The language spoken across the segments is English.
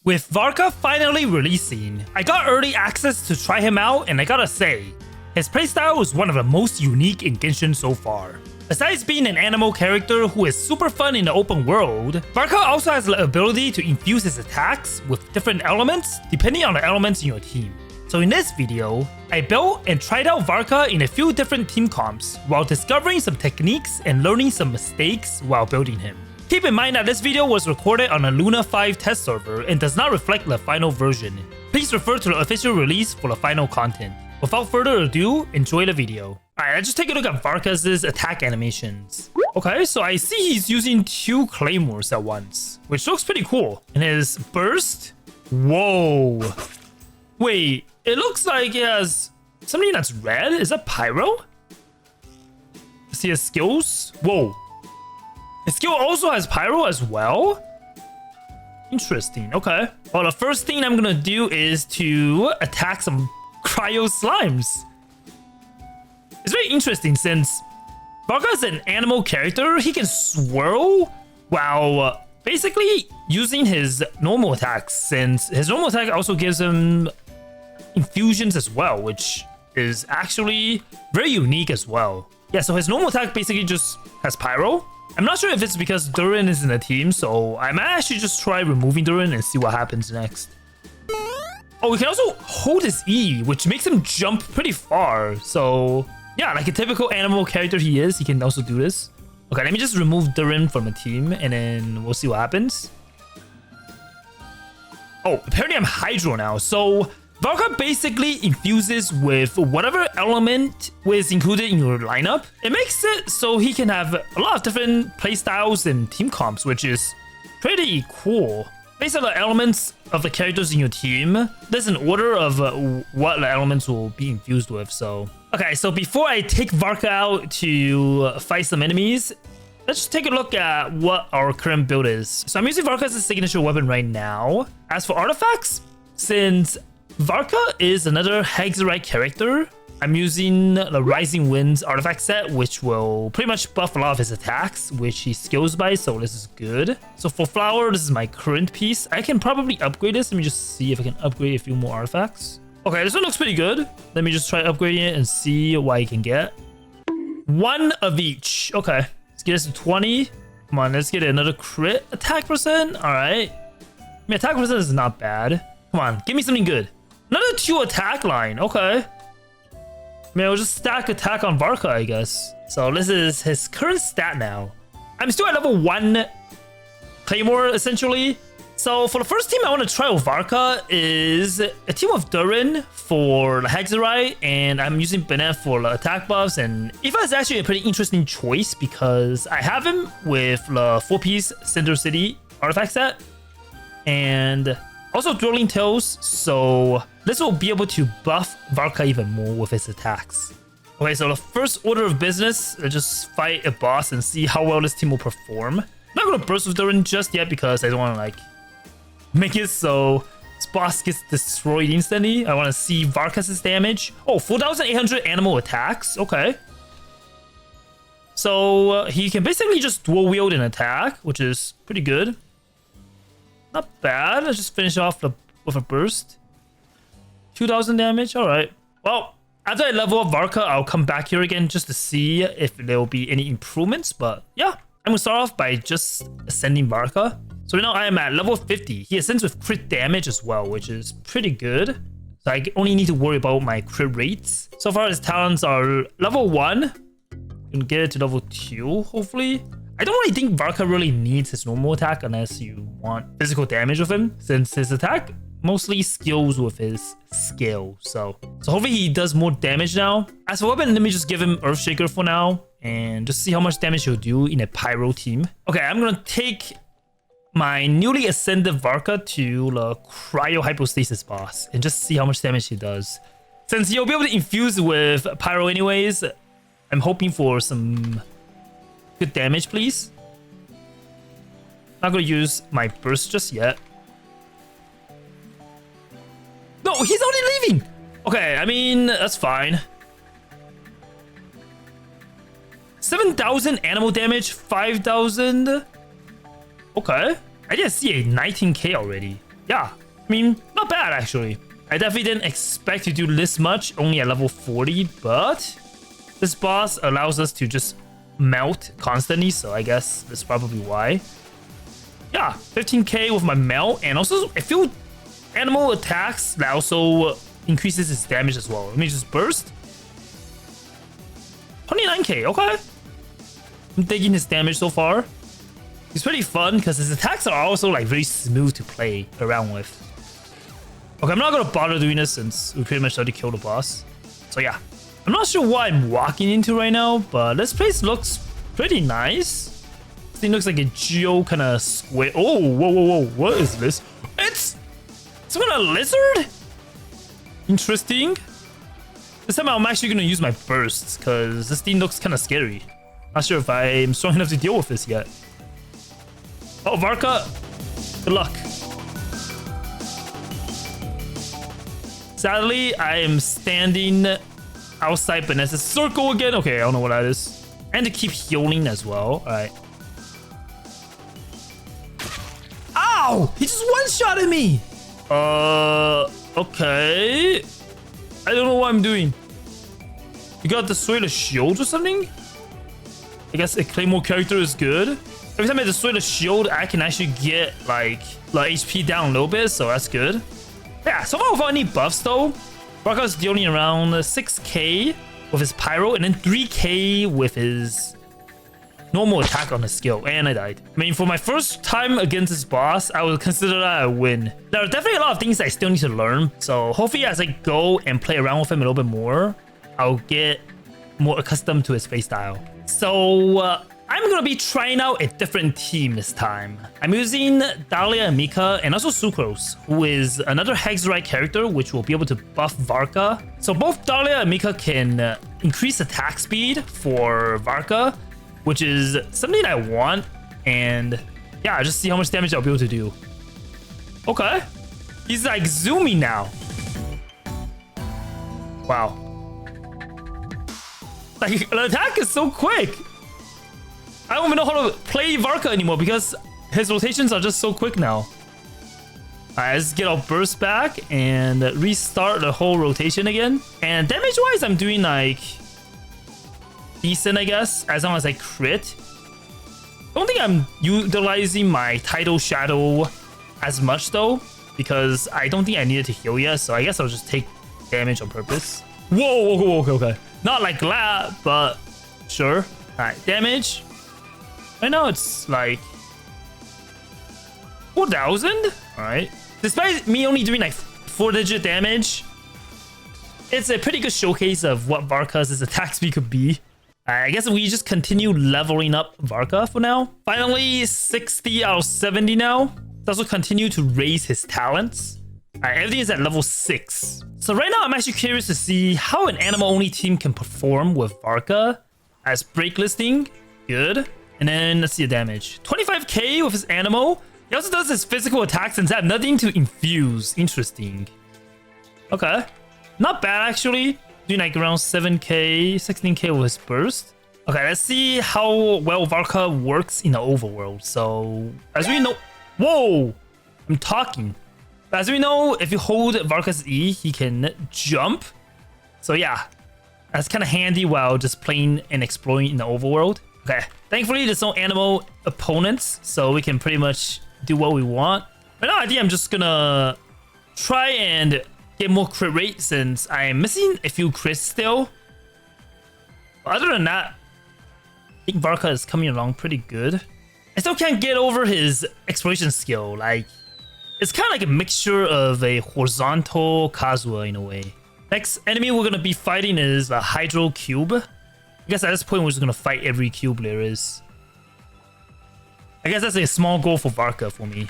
With Varka finally releasing, I got early access to try him out, and I gotta say, his playstyle is one of the most unique in Genshin so far. Besides being an Anemo character who is super fun in the open world, Varka also has the ability to infuse his attacks with different elements depending on the elements in your team. So in this video, I built and tried out Varka in a few different team comps while discovering some techniques and learning some mistakes while building him. Keep in mind that this video was recorded on a Luna 5 test server and does not reflect the final version. Please refer to the official release for the final content. Without further ado, enjoy the video. Alright, let's just take a look at Varka's attack animations. Okay, so I see he's using 2 claymores at once, which looks pretty cool. And his burst? Whoa. Wait, it looks like he has something that's red. Is that Pyro? See his skills? Whoa. His skill also has Pyro as well? Interesting, okay. Well, the first thing I'm gonna do is to attack some cryo slimes. It's very interesting since Varka is an animal character. He can swirl while basically using his normal attacks, since his normal attack also gives him infusions as well, which is actually very unique as well. Yeah, so his normal attack basically just has Pyro. I'm not sure if it's because Durin is in the team, so I might actually just try removing Durin and see what happens next. Oh, we can also hold his E, which makes him jump pretty far. So yeah, like a typical animal character he is, he can also do this. Okay, let me just remove Durin from the team and then we'll see what happens. Oh, apparently I'm Hydro now. So Varka basically infuses with whatever element is included in your lineup. It makes it so he can have a lot of different playstyles and team comps, which is pretty cool. Based on the elements of the characters in your team, there's an order of what the elements will be infused with. So okay, so before I take Varka out to fight some enemies, let's just take a look at what our current build is. So I'm using Varka as a signature weapon right now. As for artifacts, since Varka is another Hexerite character, I'm using the Rising Winds artifact set, which will pretty much buff a lot of his attacks, which he skills by, so this is good. So for Flower, this is my current piece. I can probably upgrade this. Let me just see if I can upgrade a few more artifacts. Okay, this one looks pretty good. Let me just try upgrading it and see what I can get. 1 of each. Okay, let's get this to 20. Come on, let's get another crit attack percent. All right. I mean, attack percent is not bad. Come on, give me something good. Another 2 attack line. Okay. I mean, I'll just stack attack on Varka, I guess. So this is his current stat now. I'm still at level 1 Claymore, essentially. So for the first team I want to try with Varka is a team of Durin for the Hexerite, and I'm using Bennett for the attack buffs. And Eva is actually a pretty interesting choice because I have him with the 4-piece Cinder City artifact set. And also Dwelling Tales, so this will be able to buff Varka even more with his attacks. Okay, so the first order of business, let's just fight a boss and see how well this team will perform. I'm not gonna burst with Durin just yet because I don't want to like make it so this boss gets destroyed instantly. I want to see Varka's damage. Oh, 4,800 animal attacks. Okay. So he can basically just dual wield an attack, which is pretty good. Not bad. Let's just finish off with a burst. 2,000 damage. All right. Well, after I level up Varka, I'll come back here again just to see if there will be any improvements. But yeah, I'm going to start off by just ascending Varka. So right now I am at level 50. He ascends with crit damage as well, which is pretty good. So I only need to worry about my crit rates. So far his talents are level 1. Can get it to level 2, hopefully. I don't really think Varka really needs his normal attack unless you want physical damage of him, since his attack mostly skills with his skill. So hopefully he does more damage now. As for weapon, let me just give him Earthshaker for now and just see how much damage he'll do in a Pyro team. Okay, I'm gonna take my newly ascended Varka to the cryo hypostasis boss and just see how much damage he does. Since he'll be able to infuse with Pyro anyways, I'm hoping for some good damage, please. Not gonna use my burst just yet. No, he's already leaving. Okay, I mean, that's fine. 7,000 animal damage, 5,000. Okay. I didn't see a 19k already. yeah, I mean, not bad actually. I definitely didn't expect to do this much only at level 40, but this boss allows us to just melt constantly, so I guess that's probably why. Yeah, 15k with my melt, and also I feel animal attacks that also increases its damage as well. Let me just burst. 29k, okay. I'm taking his damage so far. It's pretty fun because his attacks are also like very smooth to play around with. Okay, I'm not gonna bother doing this since we pretty much already killed the boss. So yeah, I'm not sure what I'm walking into right now, but this place looks pretty nice. This thing looks like a geo kind of square. Oh, whoa, whoa, whoa! What is this? It's some kind of lizard. Interesting. This time I'm actually gonna use my bursts because this thing looks kind of scary. Not sure if I'm strong enough to deal with this yet. Oh, Varka, good luck. Sadly, I am standing outside Vanessa's circle again. Okay, I don't know what that is. And to keep healing as well. Alright. Ow! He just one-shotted me! Okay. I don't know what I'm doing. You got destroyed a shield or something? I guess a Claymore character is good. Every time I destroy the shield, I can actually get like HP down a little bit, so that's good. Yeah, so far without any buffs though, Varka's dealing around 6k with his Pyro and then 3k with his normal attack on his skill, and I died. I mean, for my first time against this boss, I would consider that a win. There are definitely a lot of things I still need to learn, so hopefully as I go and play around with him a little bit more, I'll get more accustomed to his playstyle. So I'm gonna be trying out a different team this time. I'm using Dahlia and Mika and also Sucrose, who is another Hexerite character which will be able to buff Varka. So both Dahlia and Mika can increase attack speed for Varka, which is something I want. And yeah, just see how much damage I'll be able to do. Okay. He's like zooming now. Wow. Like, the attack is so quick. I don't even know how to play Varka anymore because his rotations are just so quick now. Alright, let's get our burst back and restart the whole rotation again. And damage-wise, I'm doing like decent, I guess, as long as I crit. I don't think I'm utilizing my Tidal Shadow as much though, because I don't think I needed to heal yet, so I guess I'll just take damage on purpose. Whoa, okay. Not like that, but sure. Alright, damage. Right now it's like 4,000. Alright. Despite me only doing like 4-digit damage, it's a pretty good showcase of what Varka's attack speed could be. I guess we just continue leveling up Varka for now. Finally, 60 out of 70 now. Let's also continue to raise his talents. Alright, everything is at level 6. So right now, I'm actually curious to see how an Anemo-only team can perform with Varka. As break listing, good. And then let's see the damage. 25k with his Anemo. He also does his physical attacks since I have nothing to infuse. Interesting. Okay. Not bad, actually. Doing like around 7k, 16k with his burst. Okay, let's see how well Varka works in the overworld. So, as we know... Whoa! I'm talking. As we know, if you hold Varka's E, he can jump. So yeah, that's kind of handy while just playing and exploring in the overworld. Okay, thankfully there's no Anemo opponents, so we can pretty much do what we want. Right now, I think I'm just gonna try and get more crit rate since I'm missing a few crits still. But other than that, I think Varka is coming along pretty good. I still can't get over his exploration skill. Like, it's kind of like a mixture of a horizontal Kazuha in a way. Next enemy we're gonna be fighting is a Hydro Cube. I guess at this point we're just gonna fight every cube there is. I guess that's a small goal for Varka for me.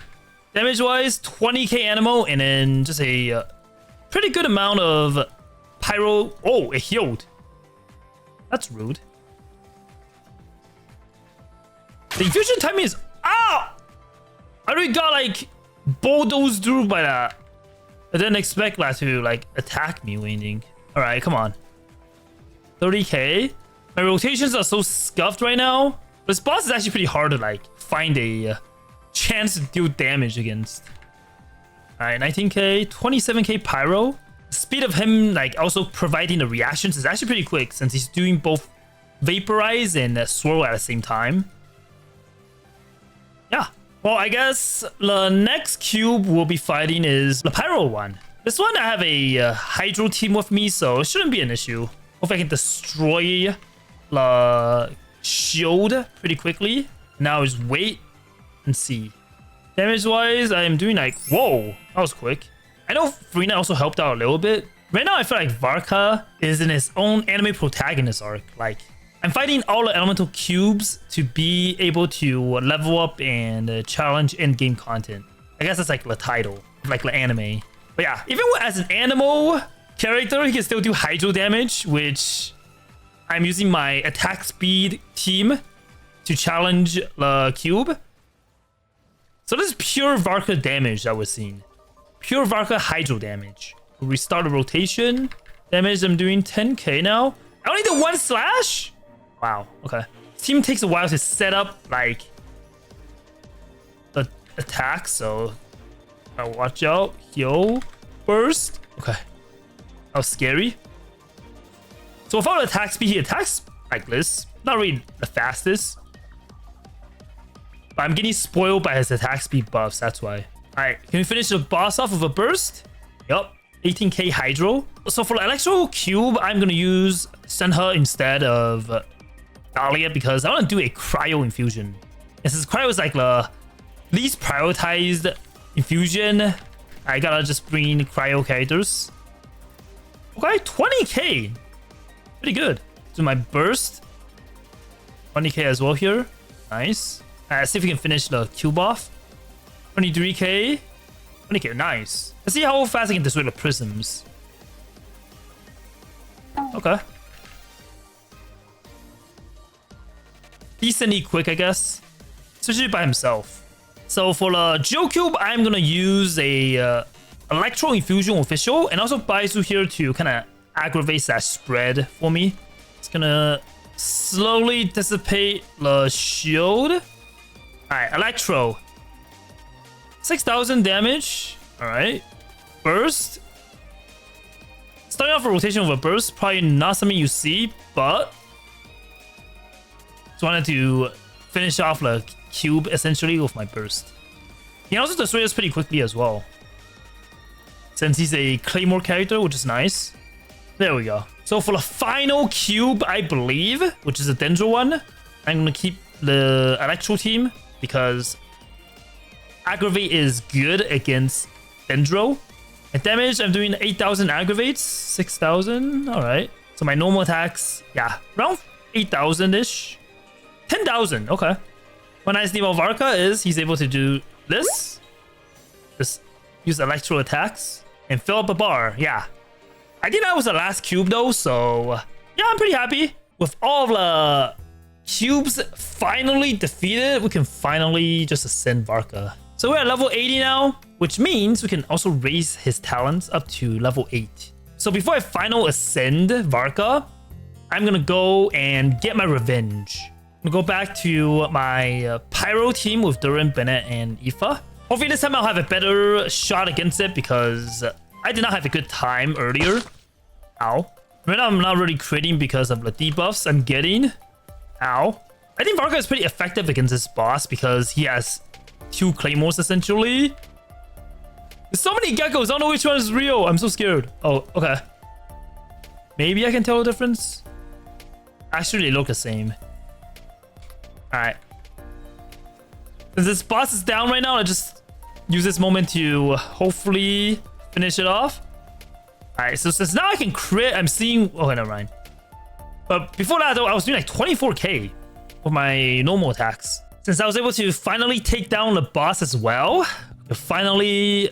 Damage wise, 20k Anemo and then just a pretty good amount of Pyro. Oh, it healed. That's rude. The infusion timing is... Ow! I already got like bulldozed through by that. I didn't expect that to like attack me or anything. Alright, come on. 30k. My rotations are so scuffed right now. This boss is actually pretty hard to like find a chance to deal damage against. All right, 19k, 27k Pyro. The speed of him like also providing the reactions is actually pretty quick since he's doing both vaporize and swirl at the same time. Yeah. Well, I guess the next cube we'll be fighting is the Pyro one. This one I have a Hydro team with me, so it shouldn't be an issue. Hope I can destroy the shield pretty quickly. Now just wait and see. Damage-wise, I am doing like... Whoa, that was quick. I know Farina also helped out a little bit. Right now, I feel like Varka is in his own anime protagonist arc. Like, I'm fighting all the elemental cubes to be able to level up and challenge in-game content. I guess that's like the title, like the anime. But yeah, even as an Anemo character, he can still do hydro damage, which I'm using my attack speed team to challenge the cube. So this is pure Varka damage that we're seeing. Pure Varka hydro damage. Restart the rotation. Damage, I'm doing 10k now. I only did 1 slash? Wow, okay. Team takes a while to set up, like, the attack, so watch out. Yo, burst. Okay, that was scary. So without attack speed, he attacks like this. Not really the fastest. But I'm getting spoiled by his attack speed buffs, that's why. Alright, can we finish the boss off with a burst? Yup, 18k Hydro. So for the Electro Cube, I'm gonna use Senha instead of Dahlia because I want to do a cryo infusion. And since cryo is like the least prioritized infusion, I gotta just bring cryo characters. Okay, 20k. Pretty good. Do my burst. 20k as well here. Nice. Let's see if we can finish the cube off. 23k. 20k, nice. Let's see how fast I can destroy the prisms. Okay. Decently quick, I guess. Especially by himself. So for the Geo Cube, I'm gonna use a Electro Infusion Official and also Baizu here to kind of aggravate that spread for me. It's gonna slowly dissipate the shield. Alright, Electro. 6,000 damage. Alright. Burst. Starting off a rotation with a burst, probably not something you see, but just wanted to finish off the cube essentially with my burst. He also destroys us pretty quickly as well, since he's a Claymore character, which is nice. There we go. So for the final cube, I believe, which is a Dendro one, I'm gonna keep the Electro team because Aggravate is good against Dendro. And damage, I'm doing 8,000 aggravates, 6,000. All right. So my normal attacks, yeah, around 8,000-ish. 10,000, okay. What nice thing about Varka is he's able to do this. Just use electro attacks and fill up a bar. Yeah. I think that was the last cube though, so yeah, I'm pretty happy. With all the cubes finally defeated, we can finally just ascend Varka. So we're at level 80 now, which means we can also raise his talents up to level 8. So before I final ascend Varka, I'm gonna go and get my revenge. I'm gonna go back to my Pyro team with Duran, Bennett, and Aoife. Hopefully this time I'll have a better shot against it because I did not have a good time earlier. Ow. Right now I'm not really critting because of the debuffs I'm getting. Ow. I think Varka is pretty effective against this boss because he has 2 claymores essentially. There's so many geckos, I don't know which one is real. I'm so scared. Oh, okay. Maybe I can tell the difference. Actually, they look the same. Alright. Since this boss is down right now, I just use this moment to hopefully finish it off. Alright, so since now I can crit, I'm seeing... Oh, never mind. But before that though, I was doing like 24k with my normal attacks. Since I was able to finally take down the boss as well, I finally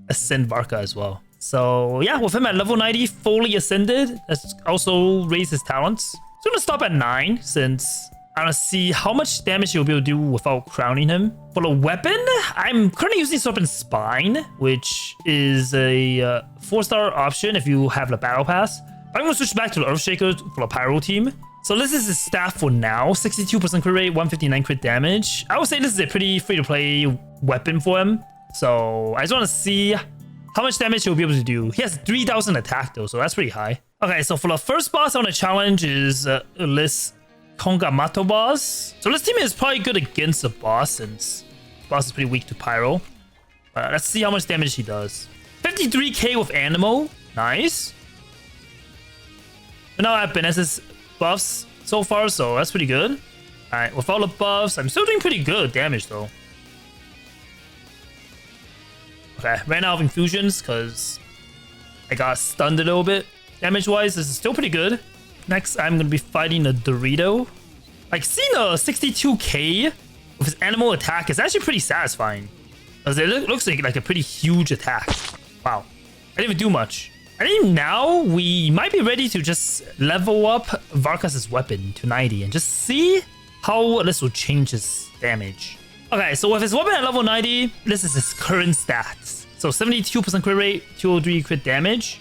ascend Varka as well. So yeah, with him at level 90, fully ascended, let's also raise his talents. So I'm gonna stop at 9 since I want to see how much damage he'll be able to do without crowning him. For the weapon, I'm currently using Serpent Spine, which is a 4-star option if you have the Battle Pass. I'm gonna switch back to the Earthshaker for the Pyro team. So this is his staff for now, 62% crit rate, 159 crit damage. I would say this is a pretty free-to-play weapon for him, So I just want to see how much damage he'll be able to do. He has 3,000 attack though, so that's pretty high. Okay, so for the first boss I want to challenge is this Kongamato boss. So this team is probably good against the boss since the boss is pretty weak to Pyro. Let's see how much damage he does. 53k with Anemo. Nice. But now I have Benes's buffs so far, so that's pretty good. Alright, with all the buffs, I'm still doing pretty good damage though. Okay, ran out of infusions because I got stunned a little bit. Damage-wise, this is still pretty good. Next, I'm going to be fighting a Dorito. Like, seeing a 62k with his animal attack is actually pretty satisfying. Because it looks like a pretty huge attack. Wow. I didn't even do much. I think now we might be ready to just level up Varka's weapon to 90 and just see how this will change his damage. Okay, so with his weapon at level 90, this is his current stats. So 72% crit rate, 203 crit damage.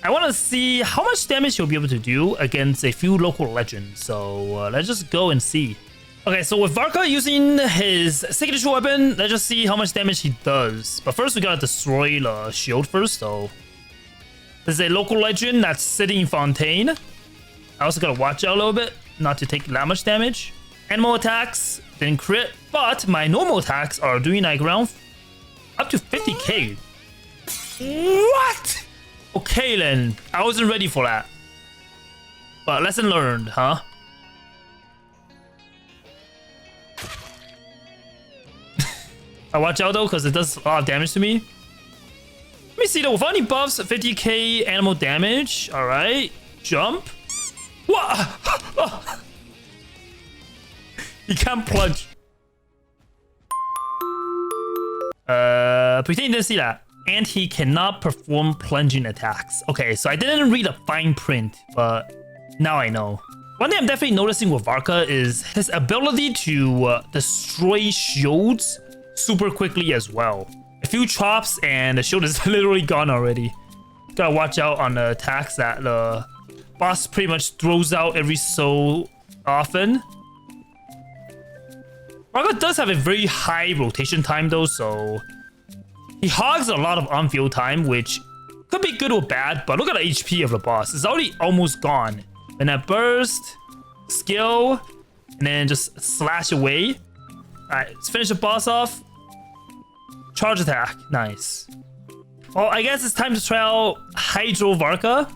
I want to see how much damage he'll be able to do against a few local legends. So let's just go and see. Okay, so with Varka using his signature weapon, let's just see how much damage he does. But first, we gotta destroy the shield first, so... This is a local legend that's sitting in Fontaine. I also gotta watch out a little bit, not to take that much damage. Animal attacks didn't crit, but my normal attacks are doing like around up to 50k. What? Okay then, I wasn't ready for that. But lesson learned, huh? I watch out though, because it does a lot of damage to me. Let me see though, without any buffs, 50k animal damage. Alright, jump. What? He can't plunge. Pretend you didn't see that. And he cannot perform plunging attacks. Okay, so I didn't read the fine print, but now I know. One thing I'm definitely noticing with Varka is his ability to destroy shields super quickly as well. A few chops and the shield is literally gone already. Gotta watch out on the attacks that the boss pretty much throws out every so often. Varka does have a very high rotation time though, so he hogs a lot of on-field time, which could be good or bad, but look at the HP of the boss. It's already almost gone. And that burst, skill, and then just slash away. Alright, let's finish the boss off. Charge attack. Nice. Well, I guess it's time to try out Hydro Varka.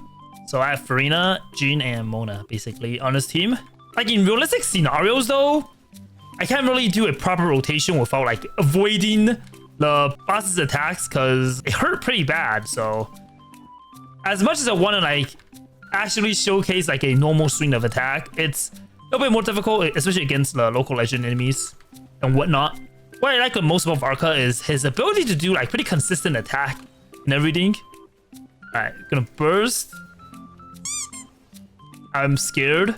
So I have Farina, Jean, and Mona, basically, on this team. Like, in realistic scenarios, though, I can't really do a proper rotation without, like, avoiding the boss's attacks, because it hurt pretty bad. So as much as I want to, like, actually showcase, like, a normal swing of attack, it's a little bit more difficult, especially against the local legend enemies and whatnot. What I like most about Varka is his ability to do, like, pretty consistent attack and everything. Alright, gonna burst. I'm scared.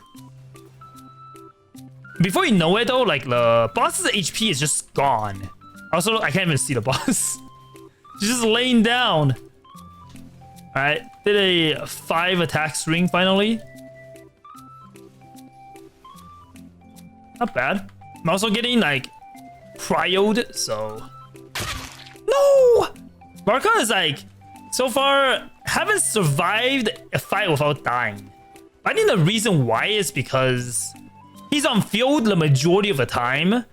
Before you know it though, like, the boss's HP is just gone. Also, I can't even see the boss. She's just laying down. Alright, did a 5 attack string finally. Not bad. I'm also getting, like, cryoed, so... No! Varka is, like, so far, haven't survived a fight without dying. I think the reason why is because he's on field the majority of the time,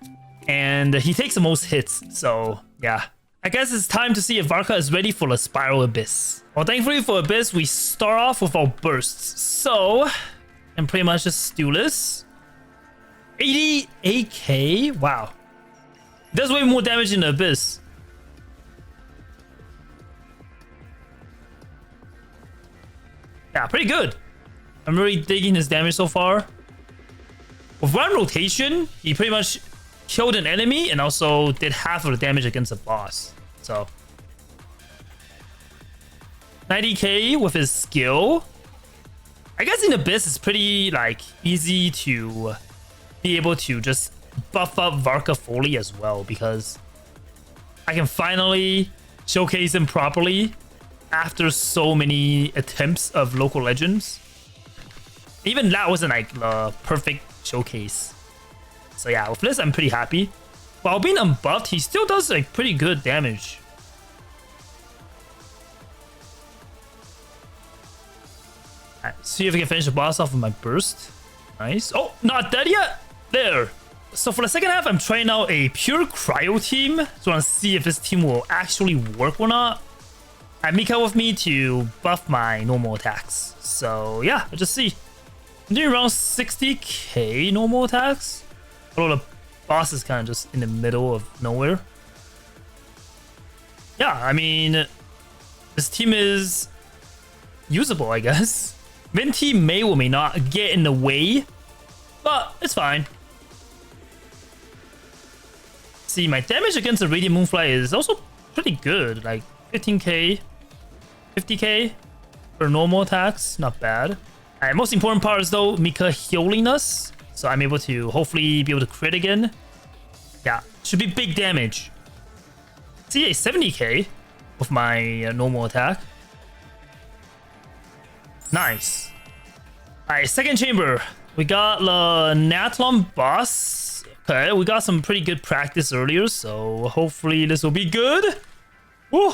and he takes the most hits, so yeah. I guess it's time to see if Varka is ready for the Spiral Abyss. Well, thankfully for Abyss, we start off with our bursts. So, and pretty much just do this. 88k? Wow. It does way more damage in the Abyss. Yeah, pretty good. I'm really digging his damage so far. With one rotation, he pretty much killed an enemy and also did half of the damage against the boss. So 90k with his skill. I guess in Abyss it's pretty, like, easy to be able to just buff up Varka fully as well, because I can finally showcase him properly after so many attempts of local legends. Even that wasn't, like, the perfect showcase. So yeah, with this I'm pretty happy. While being unbuffed, he still does like pretty good damage. Alright, see if I can finish the boss off with my burst. Nice. Oh, not dead yet. There. So for the second half, I'm trying out a pure cryo team. So I want to see if this team will actually work or not. I have Mika with me to buff my normal attacks. So yeah, let's just see. I'm doing around 60k normal attacks. Although the boss is kind of just in the middle of nowhere. Yeah, I mean, this team is usable, I guess. Venti may or may not get in the way, but it's fine. See, my damage against the Radiant Moonfly is also pretty good. Like 15k, 50k for normal attacks. Not bad. Alright, most important part is though, Mika healing us. So I'm able to hopefully be able to crit again. Yeah, should be big damage. See, a 70k with my normal attack. Nice. Alright, second chamber. We got the Nathlon boss. Okay, we got some pretty good practice earlier, so hopefully this will be good. Woo!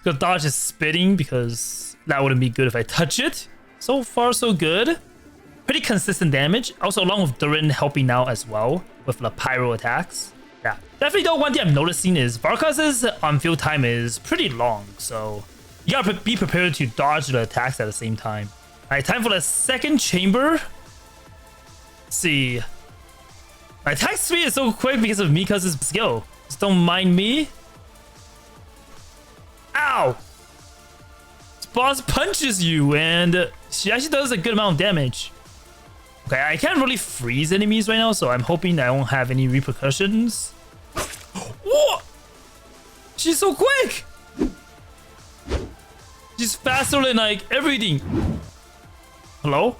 Gonna dodge his spitting because that wouldn't be good if I touch it. So far, so good. Pretty consistent damage. Also, along with Durin helping out as well with the Pyro attacks. Yeah, definitely though, one thing I'm noticing is Varka's on-field time is pretty long, so you gotta be prepared to dodge the attacks at the same time. Alright, time for the second chamber. Let's see. My attack speed is so quick because of Mika's skill. Just don't mind me. Ow! This boss punches you and she actually does a good amount of damage. Okay, I can't really freeze enemies right now, so I'm hoping I won't have any repercussions. What? She's so quick! She's faster than like everything. Hello?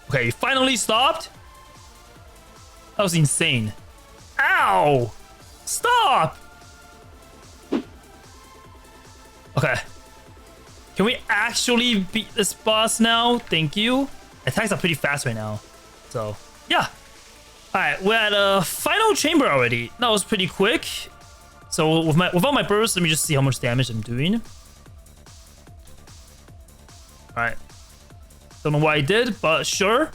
Okay, finally stopped. That was insane. Ow! Stop! Okay. Can we actually beat this boss now? Thank you. Attacks are pretty fast right now. So, yeah. Alright, we're at a final chamber already. That was pretty quick. So, without my burst, let me just see how much damage I'm doing. Alright. Don't know why I did, but sure.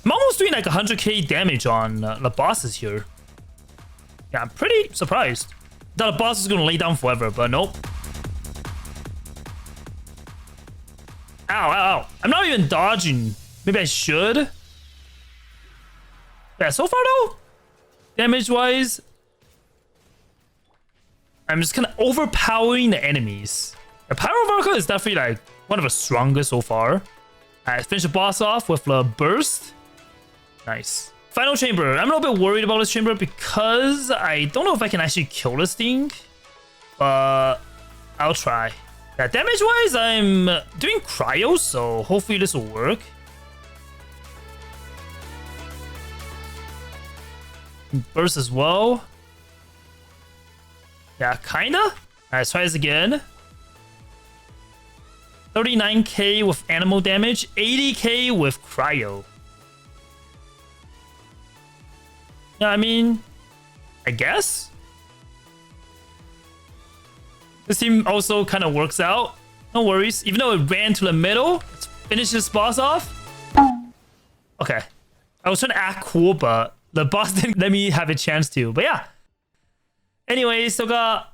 I'm almost doing like 100k damage on the bosses here. Yeah, I'm pretty surprised. Thought the boss was gonna lay down forever, but nope. Ow, ow, ow. I'm not even dodging. Maybe I should. Yeah, so far though, damage-wise, I'm just kind of overpowering the enemies. The Pyro Varka is definitely like one of the strongest so far. I finished the boss off with the burst. Nice. Final chamber. I'm a little bit worried about this chamber because I don't know if I can actually kill this thing. But I'll try. Yeah, damage-wise, I'm doing cryo, so hopefully this will work. Burst as well. Yeah, kinda. Alright, let's try this again. 39k with Anemo damage, 80k with cryo. Yeah, I mean, I guess. This team also kind of works out. No worries. Even though it ran to the middle, let's finish this boss off. Okay. I was trying to act cool, but the boss didn't let me have a chance to. But yeah. Anyway, still got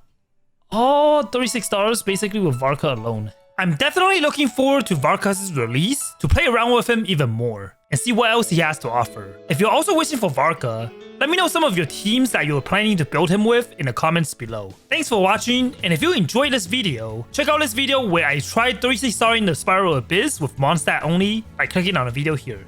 all $36 basically with Varka alone. I'm definitely looking forward to Varka's release to play around with him even more and see what else he has to offer. If you're also wishing for Varka, let me know some of your teams that you're planning to build him with in the comments below. Thanks for watching, and if you enjoyed this video, check out this video where I tried 36-starring the Spiral Abyss with Mondstadt only by clicking on the video here.